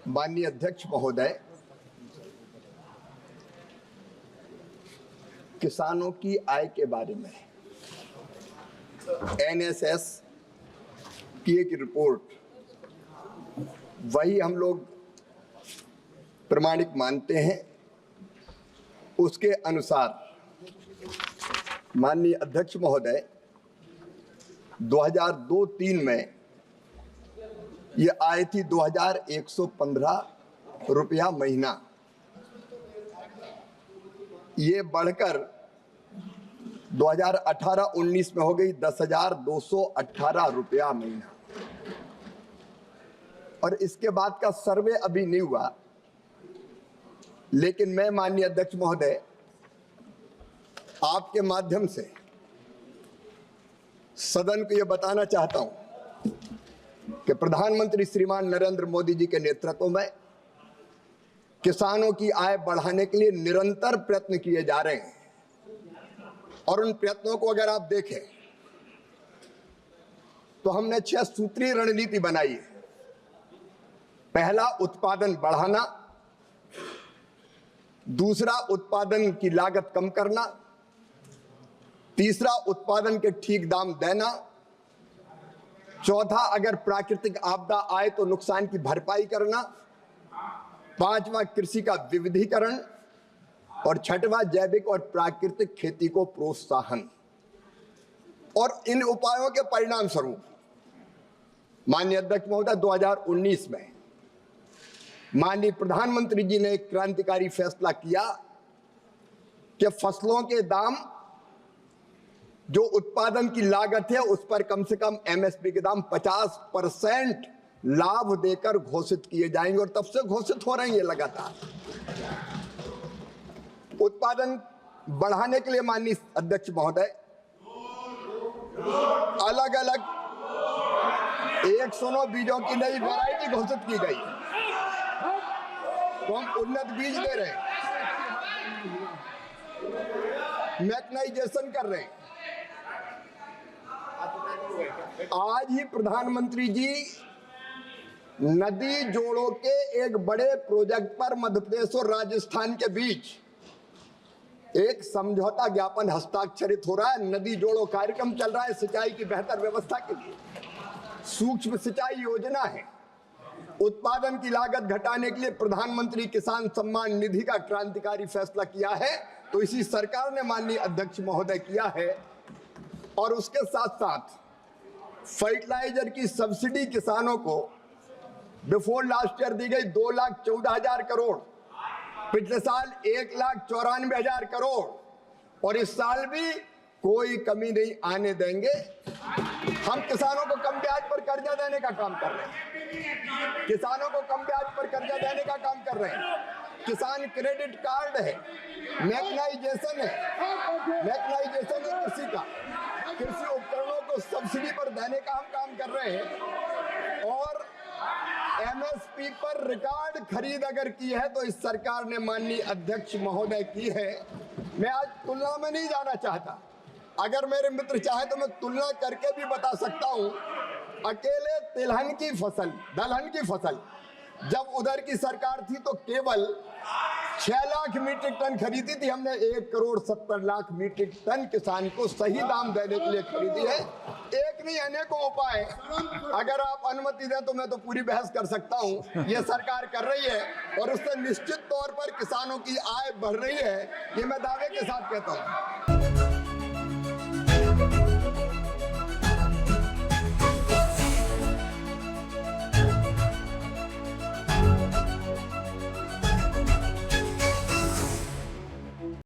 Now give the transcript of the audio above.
माननीय अध्यक्ष महोदय, किसानों की आय के बारे में एनएसएस की एक रिपोर्ट, वही हम लोग प्रमाणिक मानते हैं। उसके अनुसार माननीय अध्यक्ष महोदय 2002-03 में ये आय थी 2115 रुपया महीना। ये बढ़कर 2018-19 में हो गई 10,218 रुपया महीना। और इसके बाद का सर्वे अभी नहीं हुआ, लेकिन मैं माननीय अध्यक्ष महोदय आपके माध्यम से सदन को यह बताना चाहता हूं कि प्रधानमंत्री श्रीमान नरेंद्र मोदी जी के नेतृत्व में किसानों की आय बढ़ाने के लिए निरंतर प्रयत्न किए जा रहे हैं। और उन प्रयत्नों को अगर आप देखें तो हमने 6 सूत्रीय रणनीति बनाई है। पहला, उत्पादन बढ़ाना। दूसरा, उत्पादन की लागत कम करना। तीसरा, उत्पादन के ठीक दाम देना। चौथा, अगर प्राकृतिक आपदा आए तो नुकसान की भरपाई करना। पांचवा, कृषि का विविधीकरण। और छठवां, जैविक और प्राकृतिक खेती को प्रोत्साहन। और इन उपायों के परिणाम स्वरूप माननीय अध्यक्ष महोदय 2019 में माननीय प्रधानमंत्री जी ने एक क्रांतिकारी फैसला किया कि फसलों के दाम, जो उत्पादन की लागत है, उस पर कम से कम एमएसपी के दाम 50% लाभ देकर घोषित किए जाएंगे। और तब से घोषित हो रहे हैं ये लगातार। उत्पादन बढ़ाने के लिए माननीय अध्यक्ष महोदय अलग अलग 109 बीजों की नई वैरायटी घोषित की गई। तो हम उन्नत बीज दे रहे हैं, मैकेनाइजेशन कर रहे हैं। आज ही प्रधानमंत्री जी नदी जोड़ों के एक बड़े प्रोजेक्ट पर मध्य प्रदेश और राजस्थान के बीच एक समझौता ज्ञापन हस्ताक्षरित हो रहा है। नदी जोड़ो कार्यक्रम चल रहा है सिंचाई की बेहतर व्यवस्था के लिए। सूक्ष्म सिंचाई योजना है। उत्पादन की लागत घटाने के लिए प्रधानमंत्री किसान सम्मान निधि का क्रांतिकारी फैसला किया है, तो इसी सरकार ने माननीय अध्यक्ष महोदय किया है। और उसके साथ साथ फर्टिलाइजर की सब्सिडी किसानों को बिफोर लास्ट ईयर दी गई 2,14,000 करोड़, पिछले साल 1,94,000 करोड़, और इस साल भी कोई कमी नहीं आने देंगे। हम किसानों को कम ब्याज पर कर्जा देने का काम कर रहे हैं। किसानों को कम ब्याज पर कर्जा देने का काम कर रहे हैं। किसान क्रेडिट कार्ड है, मैकेनाइजेशन है, कृषि का, कृषि उपकरणों को सब्सिडी पर देने का हम काम कर रहे हैं। और एमएसपी पर रिकॉर्ड खरीद अगर की है तो इस सरकार ने माननीय अध्यक्ष महोदय की है। मैं आज तुलना में नहीं जाना चाहता, अगर मेरे मित्र चाहे तो मैं तुलना करके भी बता सकता हूं। अकेले तिलहन की फसल, दलहन की फसल जब उधर की सरकार थी तो केवल 6 लाख मीट्रिक टन खरीदी थी। हमने 1,70,00,000 मीट्रिक टन किसान को सही दाम देने के लिए खरीदी है। एक नहीं, अनेकों उपाय। अगर आप अनुमति दें तो मैं तो पूरी बहस कर सकता हूं। ये सरकार कर रही है और उससे निश्चित तौर पर किसानों की आय बढ़ रही है, ये मैं दावे के साथ कहता हूं।